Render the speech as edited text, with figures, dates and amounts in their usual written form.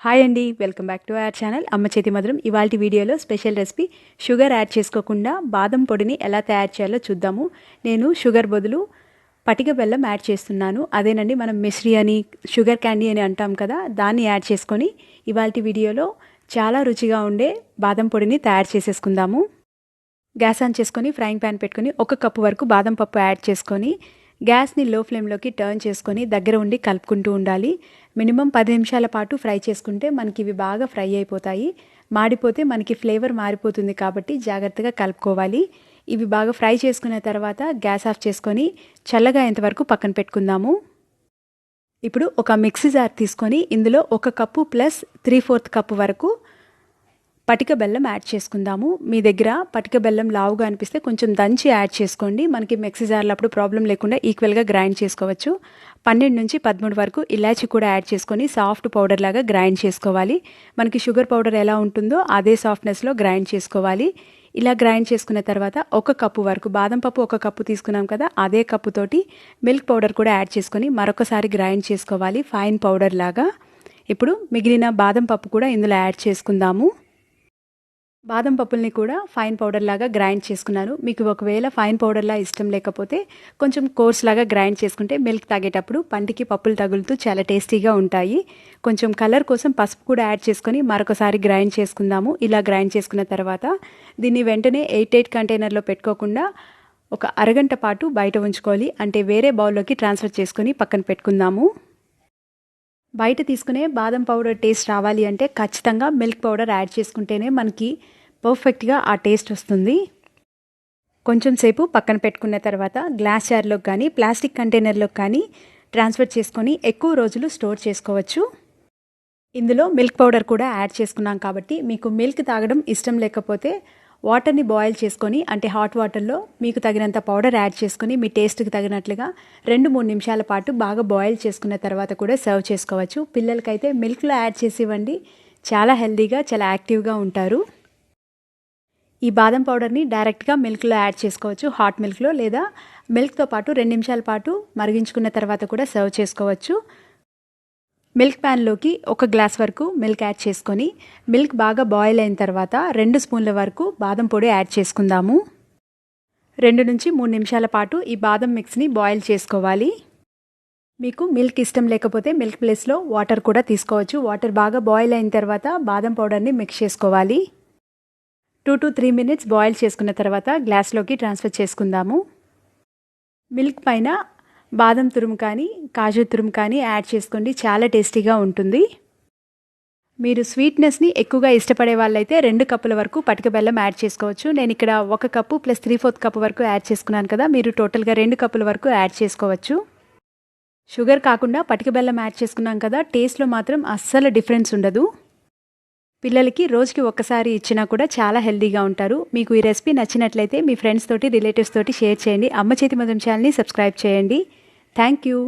Hi అండి, welcome back to our channel అమ్మ చేతి మధురం. ఇవాల్టి వీడియోలో స్పెషల్ రెసిపీ షుగర్ యాడ్ చేసుకోకుండా బాదం పొడిని ఎలా తయారు చేయాలో చూద్దాము. నేను షుగర్ బదులు పటిక బెల్లం యాడ్ చేస్తున్నాను. అదేనండి, మనం మిశ్రీ అని షుగర్ క్యాండీ అని అంటాం కదా, దాన్ని యాడ్ చేసుకొని ఇవాల్టి వీడియోలో చాలా రుచిగా ఉండే బాదం పొడిని తయారు చేసేసుకుందాము. గ్యాస్ ఆన్ చేసుకొని ఫ్రైయింగ్ ప్యాన్ పెట్టుకొని 1 కప్పు వరకు బాదం పప్పు యాడ్ చేసుకొని గ్యాస్ని లో ఫ్లేమ్లోకి టర్న్ చేసుకొని దగ్గర ఉండి కలుపుకుంటూ ఉండాలి. మినిమం 10 నిమిషాల పాటు ఫ్రై చేసుకుంటే మనకి ఇవి బాగా ఫ్రై అయిపోతాయి. మాడిపోతే మనకి ఫ్లేవర్ మారిపోతుంది కాబట్టి జాగ్రత్తగా కలుపుకోవాలి. ఇవి బాగా ఫ్రై చేసుకున్న తర్వాత గ్యాస్ ఆఫ్ చేసుకొని చల్లగా అయ్యేంతవరకు పక్కన పెట్టుకుందాము. ఇప్పుడు ఒక మిక్సీ జార్ తీసుకొని ఇందులో 1 కప్పు ప్లస్ 3/4 కప్పు వరకు పటిక బెల్లం యాడ్ చేసుకుందాము. మీ దగ్గర పటిక బెల్లం లావుగా అనిపిస్తే కొంచెం దంచి యాడ్ చేసుకోండి. మనకి మిక్సీ జార్లో అప్పుడు ప్రాబ్లం లేకుండా ఈక్వల్గా గ్రైండ్ చేసుకోవచ్చు. 12 నుంచి 13 వరకు ఇలాచి కూడా యాడ్ చేసుకొని సాఫ్ట్ పౌడర్ లాగా గ్రైండ్ చేసుకోవాలి. మనకి షుగర్ పౌడర్ ఎలా ఉంటుందో అదే సాఫ్ట్నెస్లో గ్రైండ్ చేసుకోవాలి. ఇలా గ్రైండ్ చేసుకున్న తర్వాత 1 కప్పు వరకు బాదం పప్పు 1 కప్పు తీసుకున్నాం కదా, అదే కప్పుతోటి మిల్క్ పౌడర్ కూడా యాడ్ చేసుకొని మరొకసారి గ్రైండ్ చేసుకోవాలి ఫైన్ పౌడర్ లాగా. ఇప్పుడు మిగిలిన బాదం పప్పు కూడా ఇందులో యాడ్ చేసుకుందాము. బాదం పప్పుల్ని కూడా ఫైన్ పౌడర్ లాగా గ్రైండ్ చేసుకున్నాను. మీకు ఒకవేళ ఫైన్ పౌడర్లా ఇష్టం లేకపోతే కొంచెం కోర్స్ లాగా గ్రైండ్ చేసుకుంటే మిల్క్ తాగేటప్పుడు పంటికి పప్పులు తగులుతూ చాలా టేస్టీగా ఉంటాయి. కొంచెం కలర్ కోసం పసుపు కూడా యాడ్ చేసుకొని మరొకసారి గ్రైండ్ చేసుకుందాము. ఇలా గ్రైండ్ చేసుకున్న తర్వాత దీన్ని వెంటనే 8 కంటైనర్లో పెట్టుకోకుండా ఒక అరగంట పాటు బయట ఉంచుకోవాలి. అంటే వేరే బౌల్లోకి ట్రాన్స్ఫర్ చేసుకొని పక్కన పెట్టుకుందాము. బయట తీసుకునే బాదం పౌడర్ టేస్ట్ రావాలి అంటే ఖచ్చితంగా మిల్క్ పౌడర్ యాడ్ చేసుకుంటేనే మనకి పర్ఫెక్ట్గా ఆ టేస్ట్ వస్తుంది. కొంచెం సేపు పక్కన పెట్టుకున్న తర్వాత గ్లాస్ జార్లోకి కానీ ప్లాస్టిక్ కంటైనర్లోకి కానీ ట్రాన్స్ఫర్ చేసుకొని ఎక్కువ రోజులు స్టోర్ చేసుకోవచ్చు. ఇందులో మిల్క్ పౌడర్ కూడా యాడ్ చేసుకున్నాం కాబట్టి మీకు మిల్క్ తాగడం ఇష్టం లేకపోతే వాటర్ని బాయిల్ చేసుకొని అంటే హాట్ వాటర్లో మీకు తగినంత పౌడర్ యాడ్ చేసుకొని మీ టేస్ట్కి తగినట్లుగా 2-3 నిమిషాల పాటు బాగా బాయిల్ చేసుకున్న తర్వాత కూడా సర్వ్ చేసుకోవచ్చు. పిల్లలకైతే మిల్క్లో యాడ్ చేసి ఇవ్వండి, చాలా హెల్తీగా చాలా యాక్టివ్గా ఉంటారు. ఈ బాదం పౌడర్ని డైరెక్ట్గా మిల్క్లో యాడ్ చేసుకోవచ్చు, హాట్ మిల్క్లో, లేదా మిల్క్తో పాటు 2 నిమిషాల పాటు మరిగించుకున్న తర్వాత కూడా సర్వ్ చేసుకోవచ్చు. మిల్క్ ప్యాన్లోకి 1 గ్లాస్ వరకు మిల్క్ యాడ్ చేసుకొని మిల్క్ బాగా బాయిల్ అయిన తర్వాత 2 స్పూన్ల వరకు బాదం పొడి యాడ్ చేసుకుందాము. 2 నుంచి 3 నిమిషాల పాటు ఈ బాదం మిక్స్ని బాయిల్ చేసుకోవాలి. మీకు మిల్క్ ఇష్టం లేకపోతే మిల్క్ ప్లేస్లో వాటర్ కూడా తీసుకోవచ్చు. వాటర్ బాగా బాయిల్ అయిన తర్వాత బాదం పౌడర్ని మిక్స్ చేసుకోవాలి. 2 to 3 మినిట్స్ బాయిల్ చేసుకున్న తర్వాత గ్లాస్లోకి ట్రాన్స్ఫర్ చేసుకుందాము. మిల్క్ పైన బాదం తురుము కానీ కాజు తురుము కానీ యాడ్ చేసుకోండి, చాలా టేస్టీగా ఉంటుంది. మీరు స్వీట్నెస్ని ఎక్కువగా ఇష్టపడే వాళ్ళైతే 2 కప్పుల వరకు పటిక బెల్లం యాడ్ చేసుకోవచ్చు. నేను ఇక్కడ 1 కప్పు ప్లస్ 3/4 కప్పు వరకు యాడ్ చేసుకున్నాను కదా, మీరు టోటల్గా 2 కప్పుల వరకు యాడ్ చేసుకోవచ్చు. షుగర్ కాకుండా పటిక బెల్లం యాడ్ చేసుకున్నాం కదా, టేస్ట్లో మాత్రం అస్సలు డిఫరెన్స్ ఉండదు. పిల్లలకి రోజుకి ఒక్కసారి ఇచ్చినా కూడా చాలా హెల్తీగా ఉంటారు. మీకు ఈ రెసిపీ నచ్చినట్లయితే మీ ఫ్రెండ్స్ తోటి రిలేటివ్స్ తోటి షేర్ చేయండి. అమ్మ చేతి మధురం ఛానల్ని సబ్స్క్రైబ్ చేయండి. Thank you.